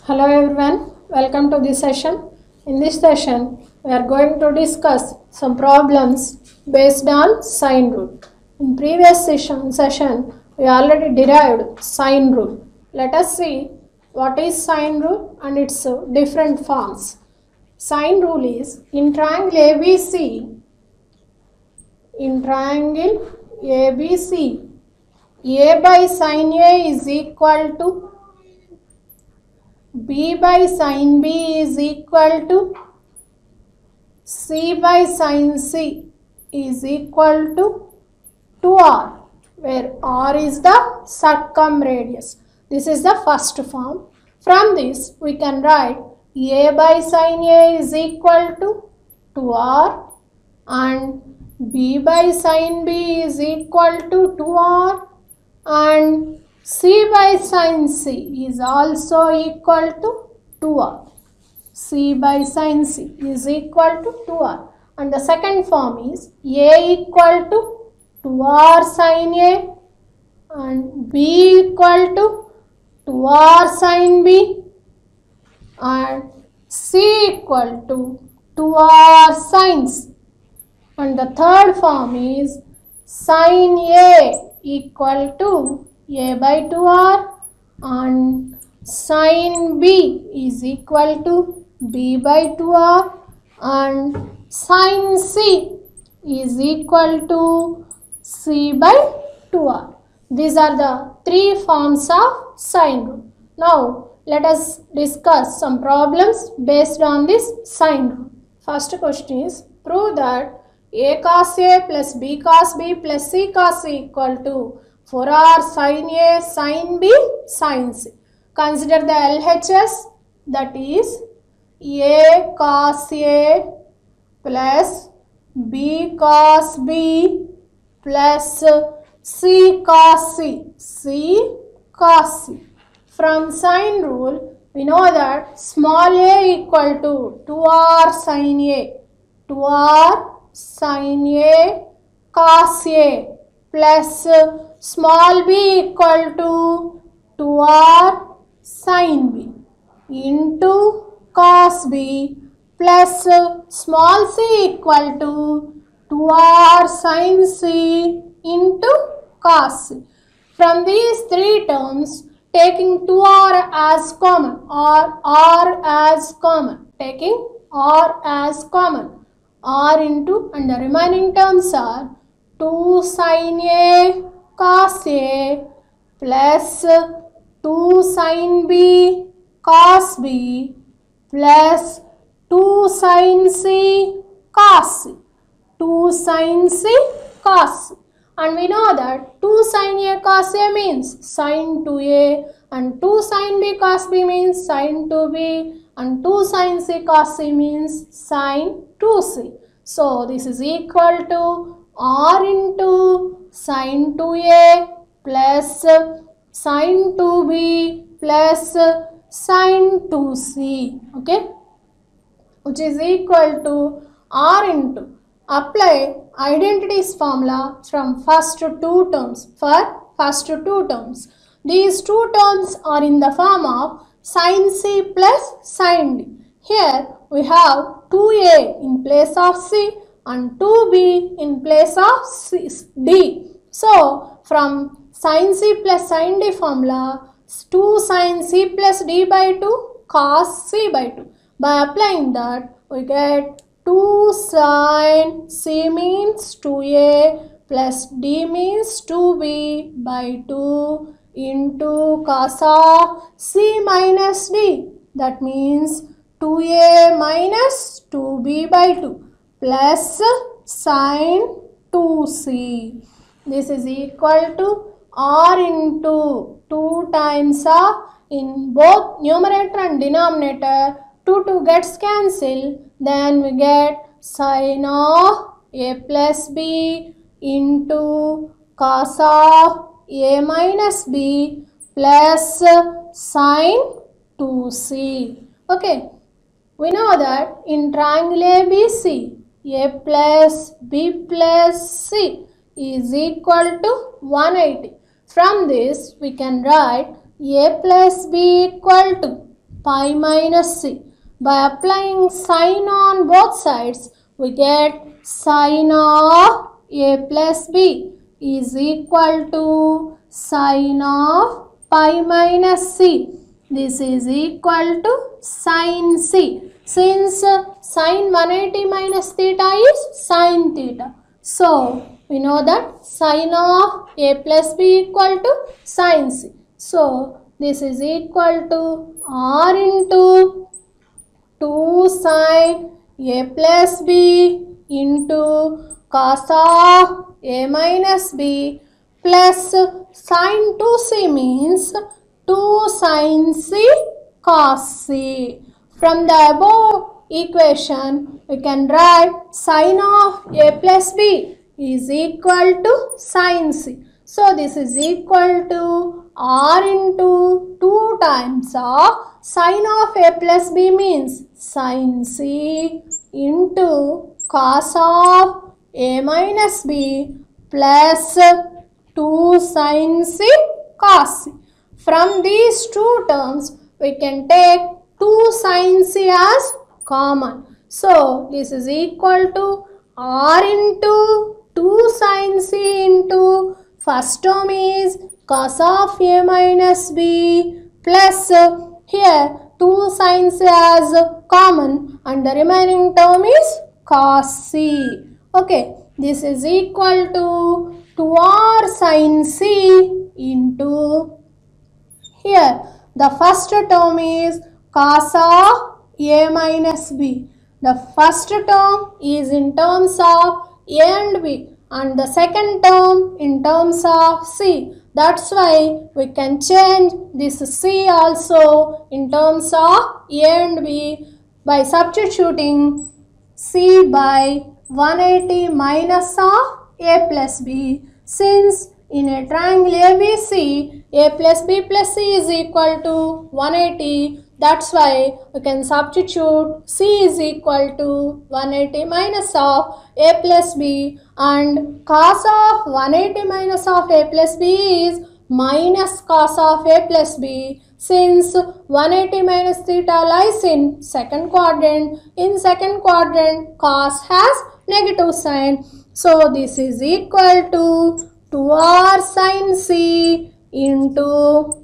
Hello everyone, welcome to this session. In this session, we are going to discuss some problems based on sine rule. In previous session, we already derived sine rule. Let us see what is sine rule and its different forms. Sine rule is in triangle ABC, A by sine A is equal to B by sin B is equal to C by sin C is equal to 2R, where R is the circumradius. This is the first form. From this, we can write A by sin A is equal to 2R and B by sin B is equal to 2R and C by sin C is also equal to 2R. C by sin C is equal to 2R. And the second form is A equal to 2R sin A and B equal to 2R sin B and C equal to 2R sin C. And the third form is sin A equal to A by 2R and sin B is equal to B by 2R and sin C is equal to C by 2R. These are the three forms of sine rule. Now let us discuss some problems based on this sine rule. First question is, prove that A cos A plus B cos B plus C cos C equal to 4R sin A sin B sin C. Consider the LHS, that is A cos A plus B cos B plus C cos C, C cos C. From sine rule, we know that small a equal to 2R sin A, 2R sin A cos A plus small b equal to 2R sin B into cos B plus small c equal to 2R sin C into cos C. From these three terms, taking 2R as common or R as common, taking R as common, R into, and the remaining terms are 2 sin A cos A plus 2 sin B cos B plus 2 sin C cos C, 2 sin C cos C. And we know that 2 sin A cos A means sin 2A and 2 sin B cos B means sin 2B and 2 sin C cos C means sin 2C. So this is equal to R into sin 2A plus sin 2B plus sin 2C, okay, which is equal to R into, apply identities formula from first two terms, for first two terms. These two terms are in the form of sin C plus sin D. Here we have 2A in place of C and 2B in place of D. So from sin C plus sin D formula, 2 sin C plus D by 2 cos C by 2. By applying that, we get 2 sin C means 2A plus D means 2B by 2 into cos of C minus D. That means 2A minus 2B by 2 plus sin 2C. This is equal to R into 2 times of, in both numerator and denominator, 2 gets cancelled. Then we get sin of A plus B into cos of A minus B plus sin 2C. Okay, we know that in triangle ABC, A plus B plus C is equal to 180. From this, we can write A plus B equal to pi minus c. By applying sine on both sides, we get sine of a plus b is equal to sine of pi minus c. This is equal to sine c. Since sine 180 minus theta is sine theta. So, we know that sine of a plus b equal to sine c. So, this is equal to r into 2 sine a plus b into cos of a minus b plus sine 2c means 2 sine c cos c. From the above equation, we can write sine of a plus b is equal to sine c. So, this is equal to r into 2 times of sine of a plus b means sine c into cos of a minus b plus 2 sine c cos c. From these two terms, we can take 2 sine c as common. So, this is equal to r into 2 sine c into first term is cos of a minus b plus here 2 sine c as common and the remaining term is cos c. Okay, this is equal to 2r sine c into here the first term is cos of a minus b. The first term is in terms of a and b and the second term in terms of c. That's why we can change this c also in terms of a and b by substituting c by 180 minus of a plus b. Since in a triangle ABC, a plus b plus c is equal to 180. That's why we can substitute c is equal to 180 minus of a plus b and cos of 180 minus of a plus b is minus cos of a plus b. Since 180 minus theta lies in second quadrant, in second quadrant cos has negative sign. So, this is equal to 2r sine c into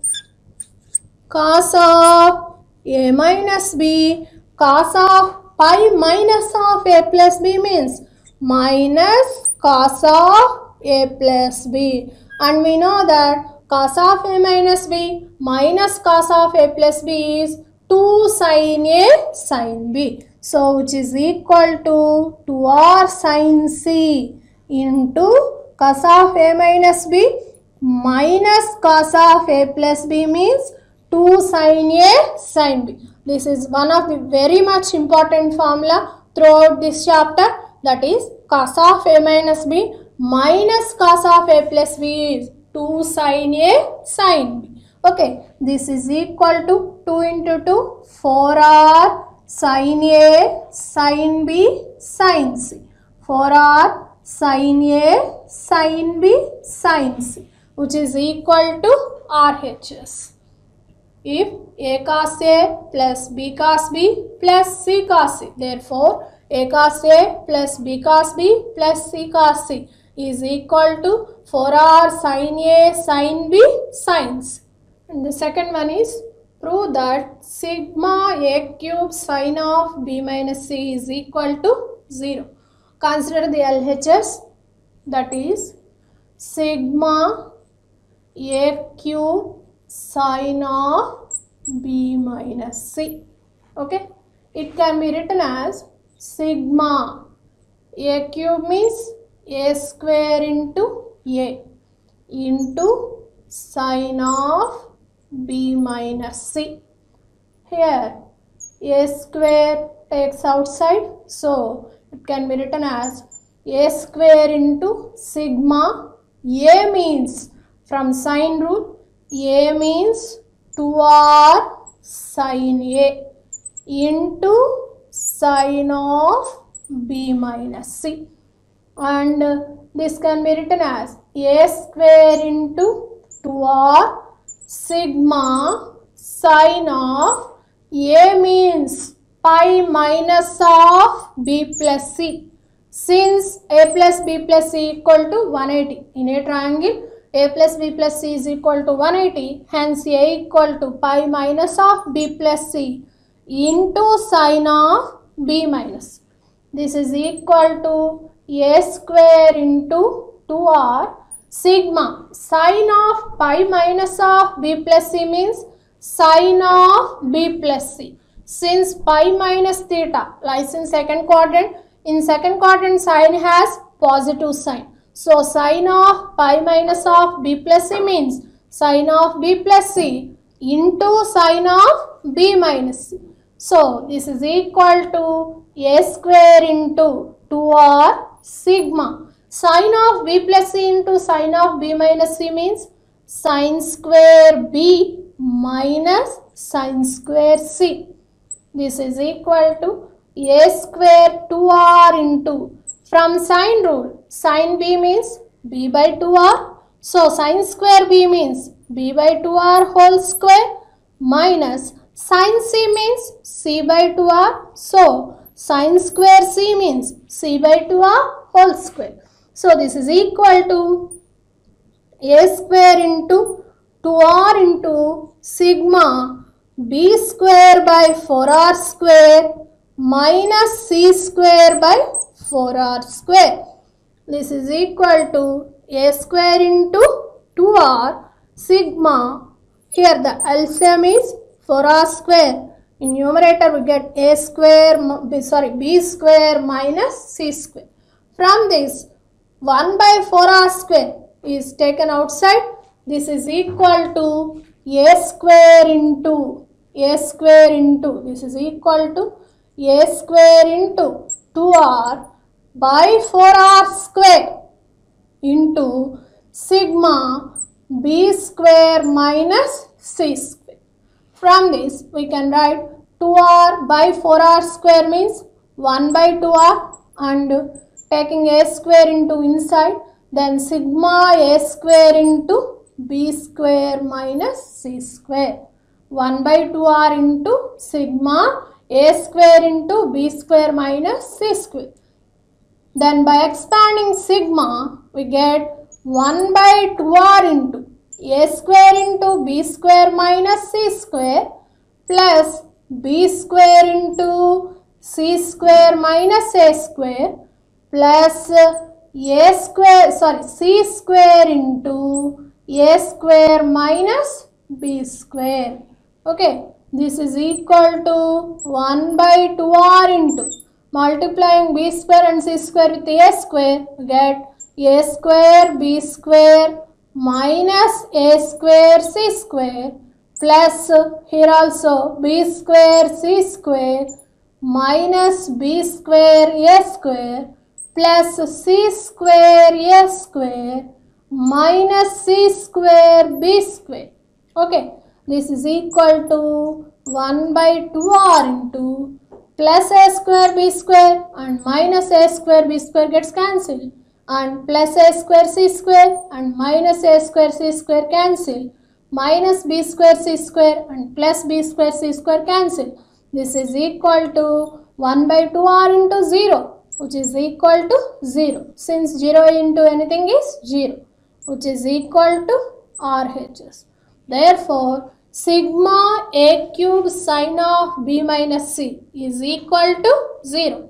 cos of a minus b, cos of pi minus of a plus b means minus cos of a plus b, and we know that cos of a minus b minus cos of a plus b is 2 sin a sin b. So, which is equal to 2r sine c into cos of a minus b minus cos of a plus b means 2 sin a sin b. This is one of the very much important formula throughout this chapter, that is cos of a minus b minus cos of a plus b is 2 sin a sin b. Okay, this is equal to 2 into 2 4r sin a sin b sin c. 4r sin a sin b sin c, which is equal to RHS. If a cos a plus b cos b plus c cos c, therefore a cos a plus b cos b plus c cos c is equal to 4r sin a sin b sin c. And the second one is prove that sigma a cube sin of b minus c is equal to 0. Consider the LHS, that is sigma a cube sin of b minus c. Okay, it can be written as sigma a cube means a square into a into sin of b minus c. Here a square takes outside, so it can be written as a square into sigma. A means from sine rule, a means 2r sin a into sin of b minus c, and this can be written as a square into 2r sigma sin of A means pi minus of B plus C. Since A plus B plus C equal to 180. In a triangle, A plus B plus C is equal to 180. Hence, A equal to pi minus of B plus C into sine of B minus. This is equal to A square into 2R sigma. Sine of pi minus of B plus C means sine of B plus C. Since pi minus theta lies in second quadrant, in second quadrant sine has positive sign. So sine of pi minus of B plus C means sine of B plus C into sine of B minus C. So this is equal to A square into 2R sigma. Sine of B plus C into sine of B minus C means sine square B minus sine square C. This is equal to A square 2R into, from sine rule, sine B means B by 2R. So sine square B means B by 2R whole square minus sine C means C by 2R. So sine square C means C by 2R whole square. So this is equal to A square into 2R into sigma B square by 4R square minus C square by 4R square. This is equal to A square into 2R sigma. Here the LCM is 4R square. In numerator we get A square, B square minus C square. From this 1 by 4R square is taken outside. This is equal to A square into this is equal to A square into 2R by 4R square into sigma B square minus C square. From this we can write 2R by 4R square means 1 by 2R, and taking A square into inside, then sigma A square into B square minus C square. 1 by 2R into sigma A square into B square minus C square. Then by expanding sigma, we get 1 by 2R into A square into B square minus C square plus B square into C square minus A square plus C square into A square minus B square. Okay, this is equal to 1 by 2R into multiplying B square and C square with A square, we get A square B square minus A square C square plus here also B square C square minus B square A square plus C square A square minus C square B square. Okay, this is equal to 1 by 2R into plus A square B square and minus A square B square gets cancelled, and plus A square C square and minus A square C square cancel, minus B square C square and plus B square C square cancel. This is equal to 1 by 2R into 0, which is equal to 0, since 0 into anything is 0, which is equal to RHS. Therefore, sigma A cube sine of B minus C is equal to 0.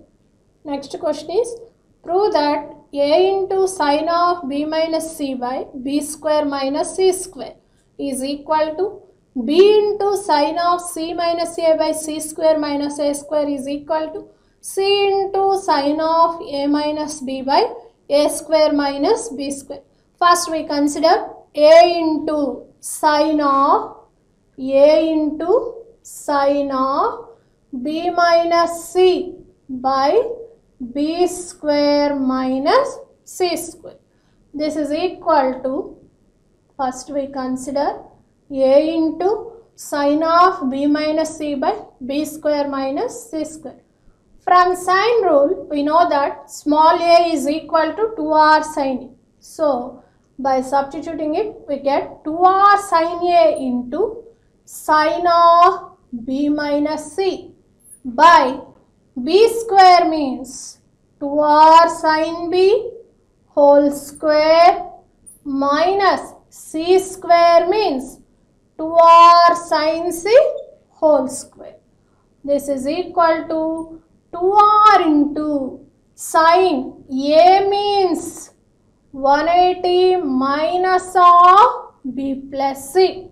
Next question is, prove that A into sine of B minus C by B square minus C square is equal to B into sine of C minus A by C square minus A square is equal to C into sine of A minus B by A square minus B square. First we consider A into sine of B minus C by B square minus C square. This is equal to, first we consider A into sine of B minus C by B square minus C square. From sine rule, we know that small a is equal to 2r sine A. So, by substituting it, we get 2r sine A into sine of b minus c by b square means 2r sin b whole square minus c square means 2r sin c whole square. This is equal to 2r into sin a means 180 minus of b plus c.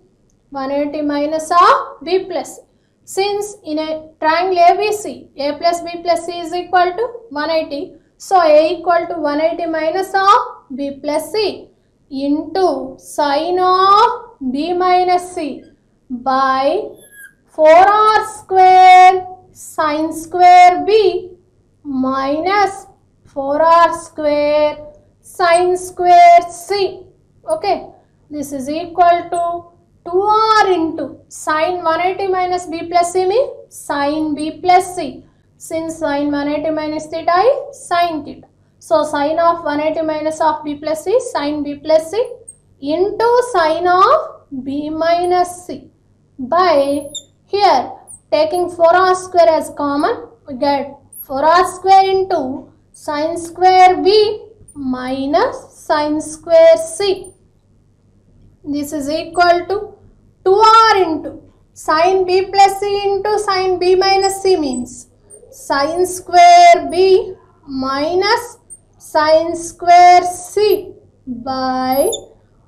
180 minus of b plus c. Since in a triangle ABC, a plus b plus c is equal to 180. So a equal to 180 minus of b plus c into sin of b minus c by 4r square sin square b minus 4r square sin square c. Okay, this is equal to 2r into sin 180 minus b plus c means sin b plus c. Since sin 180 minus theta is sin theta. So sin of 180 minus of b plus c sin b plus c into sin of b minus c by here taking 4r square as common, we get 4r square into sin square b minus sin square c. This is equal to 2r into sin b plus c into sin b minus c means sin square b minus sin square c by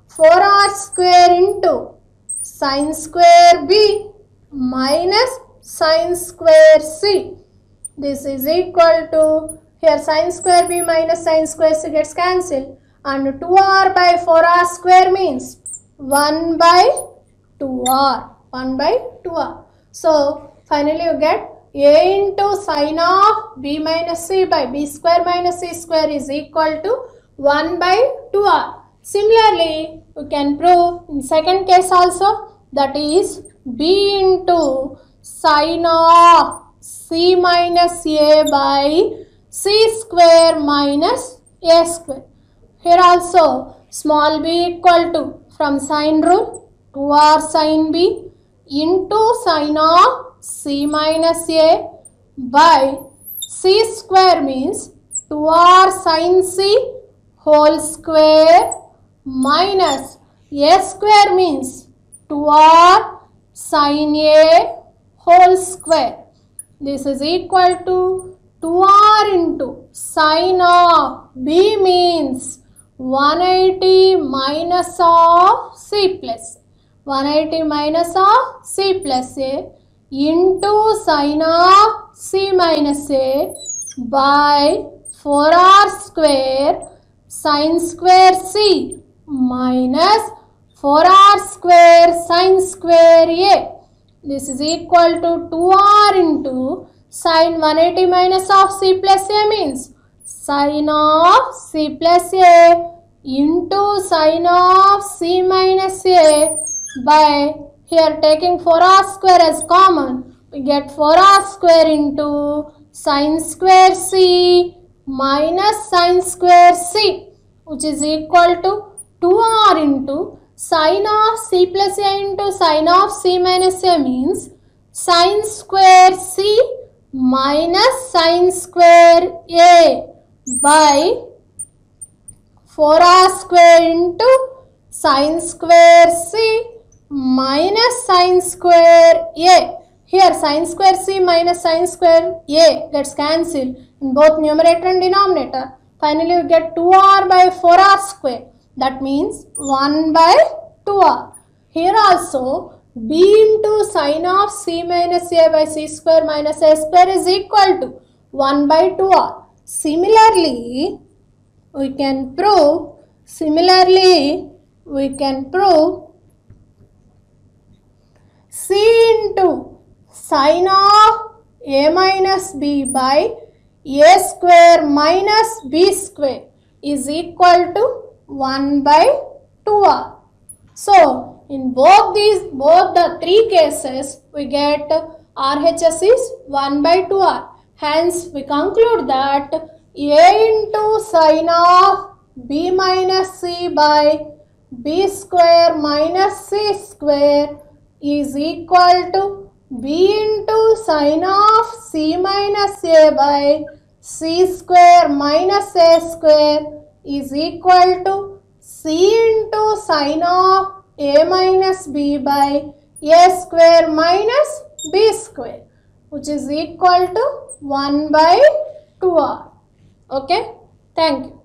4r square into sin square b minus sin square c. This is equal to, here sin square b minus sin square c gets cancelled and 2r by 4r square means 1 by 2r. 1 by 2r. So finally you get a into sin of b minus c by b square minus c square is equal to 1 by 2r. Similarly, we can prove in second case also, that is b into sin of c minus a by c square minus a square. Here also small b equal to, from sin rule, 2r sin b into sin of c minus a by c square means 2r sin c whole square minus a square means 2r sin a whole square. This is equal to 2r into sin of b means 180 minus of c plus 180 minus of c plus a into sin of c minus a by 4r square sin square c minus 4r square sin square a. This is equal to 2r into sin 180 minus of c plus a means sin of c plus a into sin of c minus a by, here taking 4r square as common, we get 4r square into sin square c minus sin square c, which is equal to 2r into sin of c plus a into sin of c minus a means sin square c minus sin square a by 4r square into sin square c minus sin square a. Here sin square c minus sin square a gets cancelled in both numerator and denominator. Finally you get 2r by 4r square. That means 1 by 2r. Here also b into sin of c minus a by c square minus a square is equal to 1 by 2r. Similarly, we can prove c into sin of a minus b by a square minus b square is equal to 1 by 2r. So in both the three cases we get RHS is 1 by 2r. Hence we conclude that a into sin of b minus c by b square minus c square is equal to b into sin of c minus a by c square minus a square is equal to c into sin of a minus b by a square minus b square, which is equal to 1 by 2r. Okay, thank you.